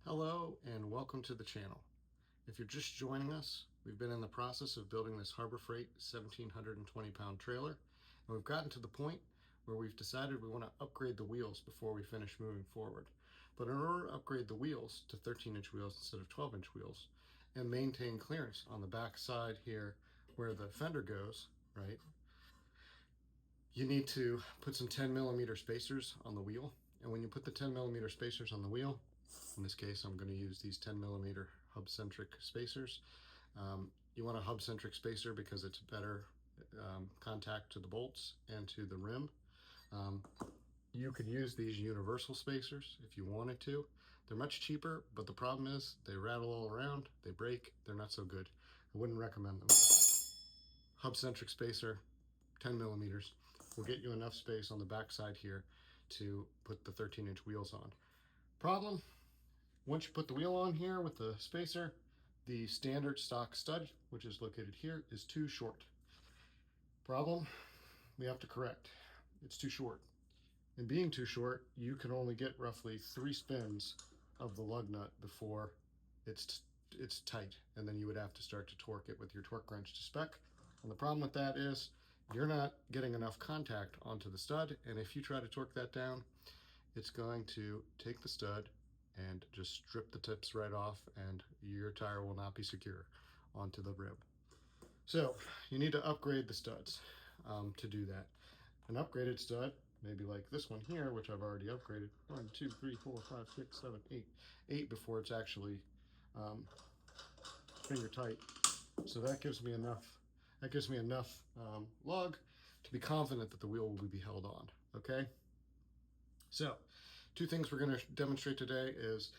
Hello and welcome to the channel. If you're just joining us, we've been in the process of building this Harbor Freight 1,720 pound trailer, and we've gotten to the point where we've decided we want to upgrade the wheels before we finish moving forward. But in order to upgrade the wheels to 13-inch wheels instead of 12-inch wheels and maintain clearance on the back side here where the fender goes, right, you need to put some 10mm spacers on the wheel. And when you put the 10mm spacers on the wheel, in this case, I'm going to use these 10mm hub-centric spacers. You want a hub-centric spacer because it's better contact to the bolts and to the rim. You could use these universal spacers if you wanted to. They're much cheaper, but the problem is they rattle all around, they break, they're not so good. I wouldn't recommend them. Hub-centric spacer, 10mm, will get you enough space on the back side here to put the 13-inch wheels on. Problem, once you put the wheel on here with the spacer, the standard stock stud, which is located here, is too short. Problem, we have to correct. It's too short. And being too short, you can only get roughly 3 spins of the lug nut before it's tight, and then you would have to start to torque it with your torque wrench to spec. And the problem with that is you're not getting enough contact onto the stud, and if you try to torque that down, it's going to take the stud and just strip the tips right off, and your tire will not be secure onto the rib. So you need to upgrade the studs to do that. An upgraded stud, maybe like this one here, which I've already upgraded 1, 2, 3, 4, 5, 6, 7, 8 before it's actually finger tight. So that gives me enough. That gives me enough lug to be confident that the wheel will be held on. Okay. So, 2 things we're going to demonstrate today is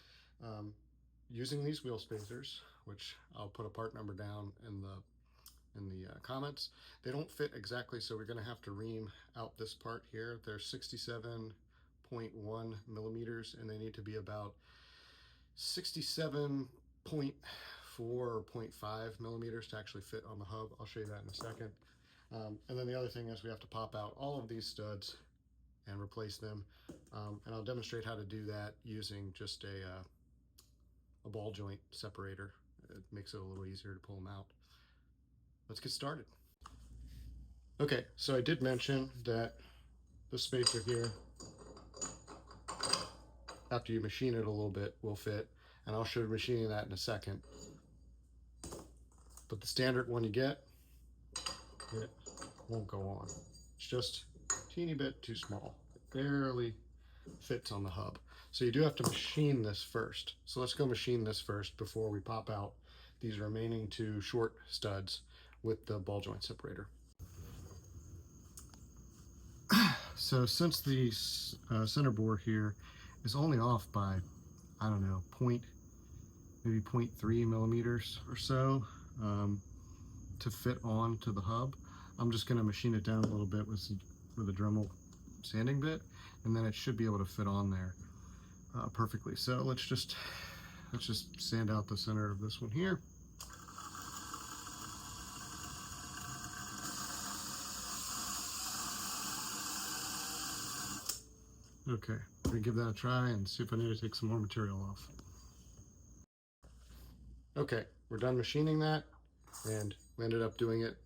using these wheel spacers, which I'll put a part number down in the comments. They don't fit exactly, so we're going to have to ream out this part here. They're 67.1 millimeters, and they need to be about 67.4 or 0.5 millimeters to actually fit on the hub. I'll show you that in a second. And then the other thing is we have to pop out all of these studs and replace them. And I'll demonstrate how to do that using just a ball joint separator. It makes it a little easier to pull them out. Let's get started. Okay, so I did mention that the spacer here, after you machine it a little bit, will fit, and I'll show you machining that in a second. But the standard one you get, it won't go on. It's just a teeny bit too small. It barely fits on the hub. So you do have to machine this first. So let's go machine this first before we pop out these remaining 2 short studs with the ball joint separator. So since the center bore here is only off by, I don't know, maybe 0.3 millimeters or so to fit on to the hub, I'm just going to machine it down a little bit with a Dremel sanding bit, and then it should be able to fit on there perfectly. So let's just sand out the center of this one here. Okay, I'm gonna give that a try and see if I need to take some more material off. Okay, we're done machining that, and we ended up doing it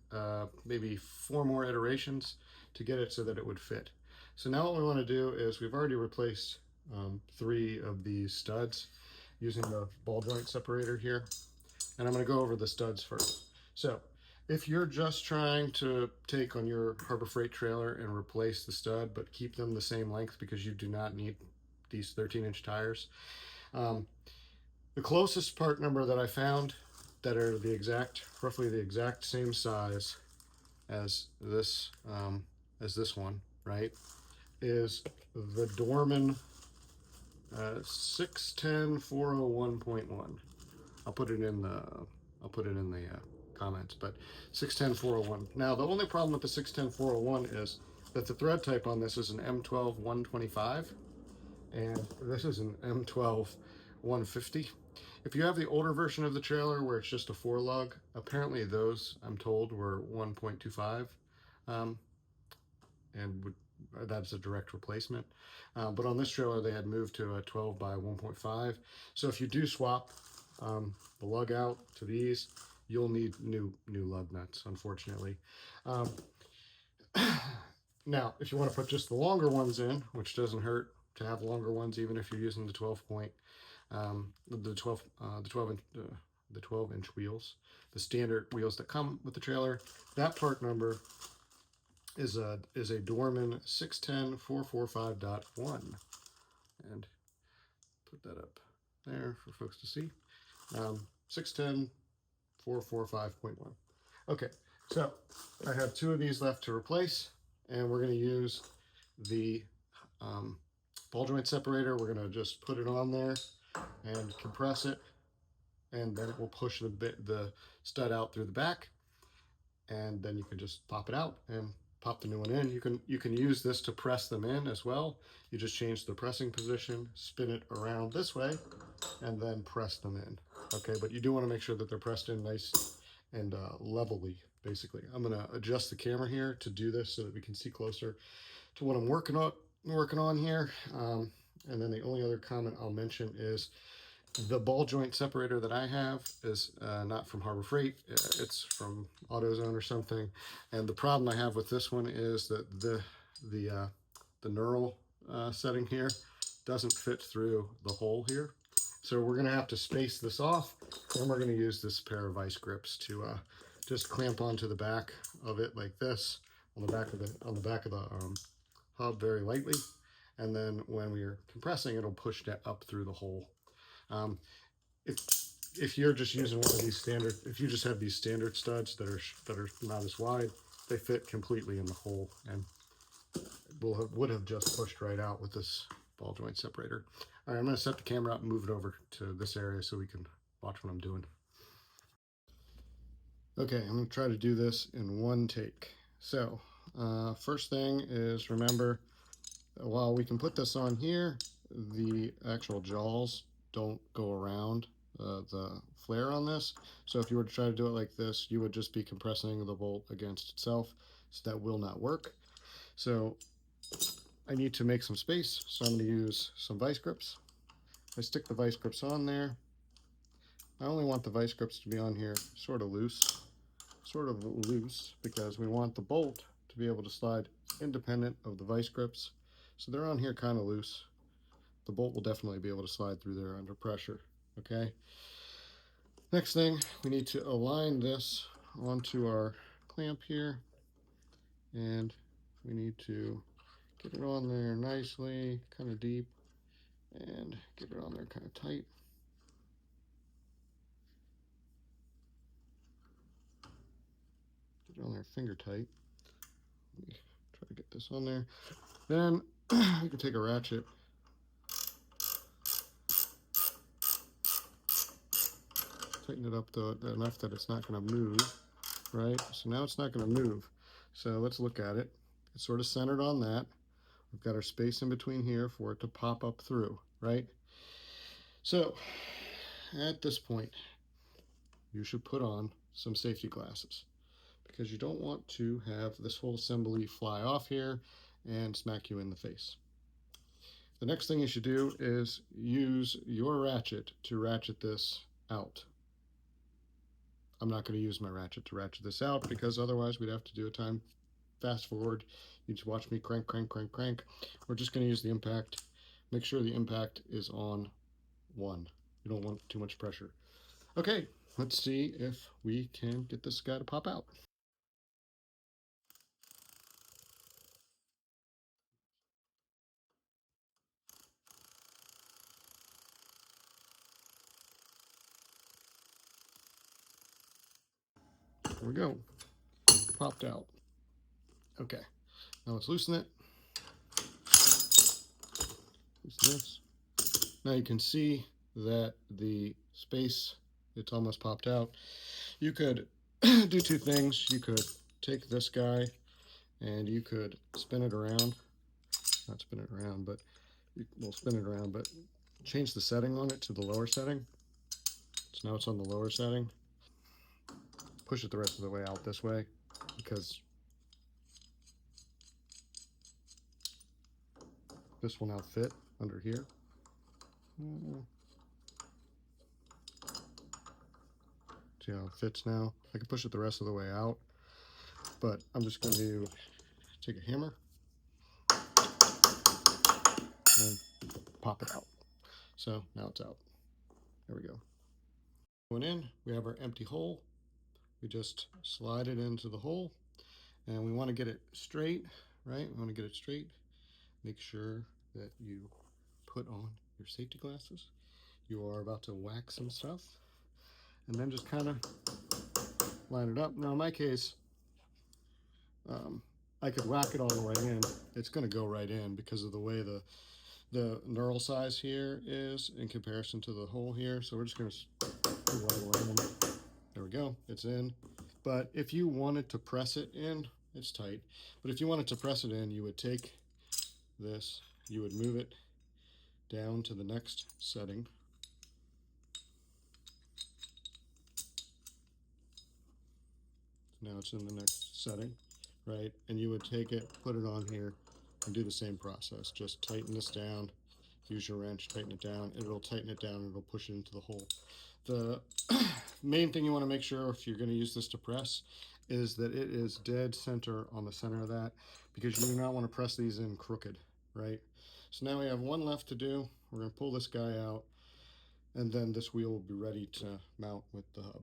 maybe 4 more iterations to get it so that it would fit. So now what we want to do is we've already replaced 3 of these studs using the ball joint separator here, and I'm going to go over the studs first. So if you're just trying to take on your Harbor Freight trailer and replace the stud but keep them the same length because you do not need these 13-inch tires, the closest part number that I found that are roughly the exact same size as this one, right, is the Dorman 610-401.1. I'll put it in the comments, but 610-401. Now the only problem with the 610-401 is that the thread type on this is an M12-125, and this is an M12-150. If you have the older version of the trailer where it's just a 4-lug, apparently those, I'm told, were 1.25 and would that's a direct replacement. But on this trailer, they had moved to a 12 by 1.5. So if you do swap the lug out to these, you'll need new lug nuts, unfortunately. Um, Now, if you want to put just the longer ones in, which doesn't hurt to have longer ones, even if you're using the 12 point, the 12 inch wheels, the standard wheels that come with the trailer, that part number is a Dorman 610.445.1, and put that up there for folks to see. 610.445.1. Okay, so I have two of these left to replace, and we're going to use the ball joint separator. We're going to just put it on there and compress it, and then it will push the stud out through the back, and then you can just pop it out and pop the new one in. You can use this to press them in as well. You just change the pressing position, spin it around this way, and then press them in. Okay, but you do want to make sure that they're pressed in nice and levelly, basically. I'm going to adjust the camera here to do this so that we can see closer to what I'm working on here. And then the only other comment I'll mention is the ball joint separator that I have is not from Harbor Freight. It's from AutoZone or something. And the problem I have with this one is that the knurl setting here doesn't fit through the hole here. So we're going to have to space this off, and we're going to use this pair of vice grips to just clamp onto the back of it like this, on the back of the hub very lightly, and then when we're compressing, it'll push that up through the hole. If you're just using one of these standard, if you just have these standard studs that are not as wide, they fit completely in the hole and would have just pushed right out with this ball joint separator. All right, I'm going to set the camera up and move it over to this area so we can watch what I'm doing. Okay, I'm going to try to do this in one take. So first thing is, remember, while we can put this on here, the actual jaws don't go around the flare on this. So if you were to try to do it like this, you would just be compressing the bolt against itself. So that will not work. So I need to make some space, so I'm going to use some vice grips. I stick the vice grips on there. I only want the vice grips to be on here sort of loose, because we want the bolt to be able to slide independent of the vice grips. So they're on here kind of loose. The bolt will definitely be able to slide through there under pressure. Okay. Next thing, we need to align this onto our clamp here, and we need to get it on there nicely, kind of deep, and get it on there kind of tight. Get it on there finger tight. Let me try to get this on there. Then you can take a ratchet, tighten it up enough that it's not going to move, right? So now it's not going to move. So let's look at it. It's sort of centered on that. We've got our space in between here for it to pop up through, right? So at this point, you should put on some safety glasses, because you don't want to have this whole assembly fly off here and smack you in the face. The next thing you should do is use your ratchet to ratchet this out. I'm not going to use my ratchet to ratchet this out, because otherwise we'd have to do a time fast forward. You just watch me crank, crank, crank, crank. We're just going to use the impact. Make sure the impact is on 1. You don't want too much pressure. Okay, let's see if we can get this guy to pop out. There we go. Popped out. Okay, now let's loosen it. Loosen this. Now you can see that the space, it's almost popped out. You could do two things. You could take this guy and you could spin it around. Not spin it around, but we'll spin it around, but change the setting on it to the lower setting. So now it's on the lower setting. Push it the rest of the way out this way, because this will now fit under here. See how it fits now? I can push it the rest of the way out, but I'm just going to take a hammer and pop it out. So now it's out. There we go. Going in, we have our empty hole. We just slide it into the hole, and we want to get it straight, right? We want to get it straight. Make sure that you put on your safety glasses. You are about to whack some stuff, and then just kind of line it up. Now in my case, I could whack it all the way in. It's going to go right in because of the way the knurl size here is in comparison to the hole here. So we're just going to put it all the way in. There we go. It's in. But if you wanted to press it in, it's tight. But if you wanted to press it in, you would take this, you would move it down to the next setting. Now it's in the next setting, right? And you would take it, put it on here, and do the same process. Just tighten this down, use your wrench, tighten it down, and it'll tighten it down and it'll push it into the hole. The main thing you want to make sure if you're going to use this to press is that it is dead center on the center of that, because you do not want to press these in crooked, right? So now we have one left to do. We're going to pull this guy out, and then this wheel will be ready to mount with the hub.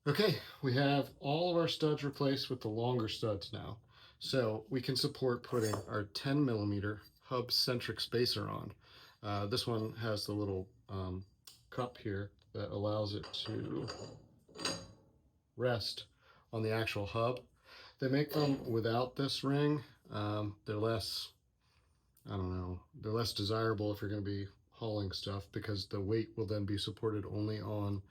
Okay, we have all of our studs replaced with the longer studs now. So we can support putting our 10mm hub centric spacer on. This one has the little cup here that allows it to rest on the actual hub. They make them without this ring. They're less, I don't know, they're less desirable if you're going to be hauling stuff, because the weight will then be supported only on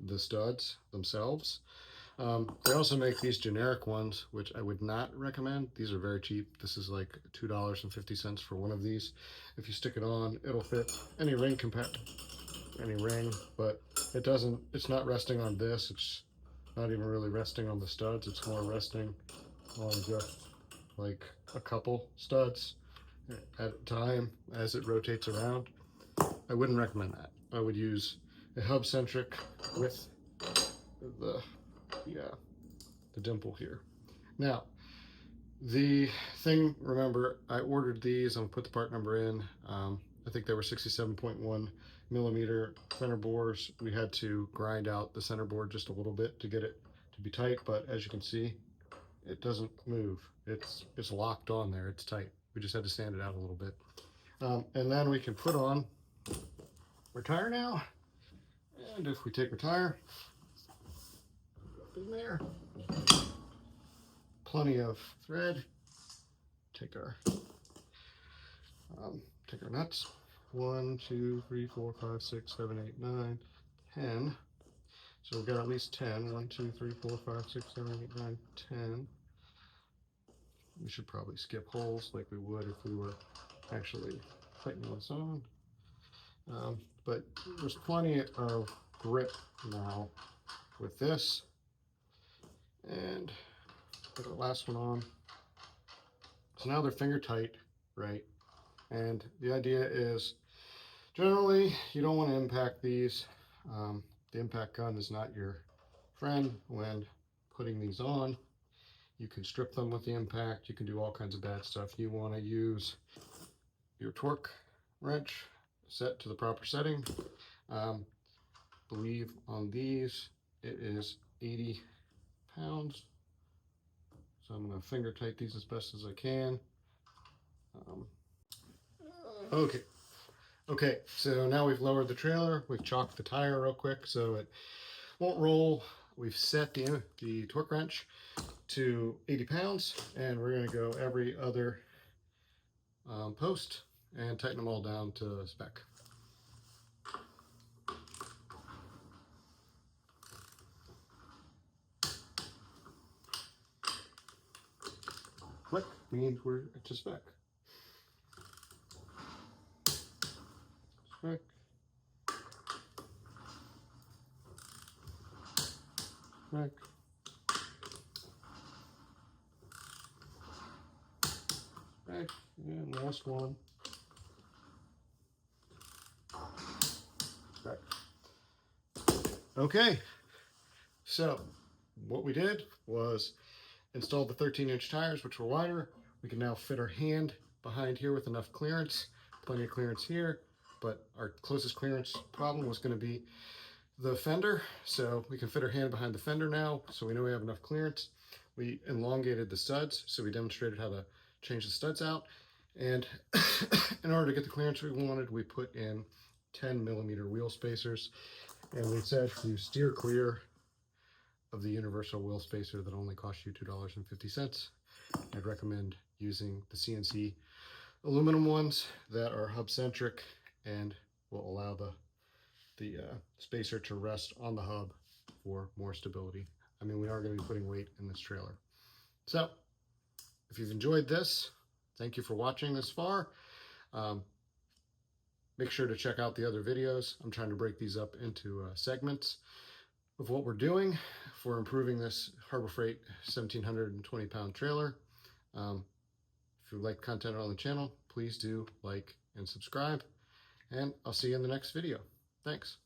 the studs themselves. They also make these generic ones, which I would not recommend. These are very cheap. This is like $2.50 for one of these. If you stick it on, it'll fit any ring but it's not resting on this. It's not even really resting on the studs. It's more resting on just like a couple studs at a time as it rotates around. I wouldn't recommend that. I would use a hub centric with the dimple here. Now, the thing, remember, I ordered these. I'm gonna put the part number in. I think they were 67.1mm center bores. We had to grind out the center board just a little bit to get it to be tight, but as you can see, it doesn't move. It's locked on there. It's tight. We just had to sand it out a little bit. And then we can put on our tire now. And if we take our tire, in there, plenty of thread. Take our nuts. 1, 2, 3, 4, 5, 6, 7, 8, 9, 10. So we've got at least 10. 1, 2, 3, 4, 5, 6, 7, 8, 9, 10. We should probably skip holes like we would if we were actually tightening this on. But there's plenty of grip now with this. And put the last one on. So now they're finger tight, right? And the idea is, generally, you don't want to impact these. The impact gun is not your friend when putting these on. You can strip them with the impact. You can do all kinds of bad stuff. You want to use your torque wrench set to the proper setting. Believe on these, it is 80 pounds. So I'm going to finger tight these as best as I can. Okay, so now we've lowered the trailer. We've chalked the tire real quick so it won't roll. We've set the torque wrench to 80 pounds, and we're going to go every other post and tighten them all down to spec. Click means we're to spec. Spec. Spec. Spec. And last last one. Okay, so what we did was install the 13-inch tires, which were wider. We can now fit our hand behind here with enough clearance, plenty of clearance here, but our closest clearance problem was going to be the fender, so we can fit our hand behind the fender now, so we know we have enough clearance. We elongated the studs, so we demonstrated how to change the studs out, and in order to get the clearance we wanted, we put in 10mm wheel spacers, and we said to steer clear of the universal wheel spacer that only costs you $2.50. I'd recommend using the CNC aluminum ones that are hub-centric and will allow the spacer to rest on the hub for more stability. I mean, we are going to be putting weight in this trailer. So, if you've enjoyed this, thank you for watching this far. Make sure to check out the other videos. I'm trying to break these up into segments of what we're doing for improving this Harbor Freight 1,720-pound trailer. If you like content on the channel, please do like and subscribe, and I'll see you in the next video. Thanks.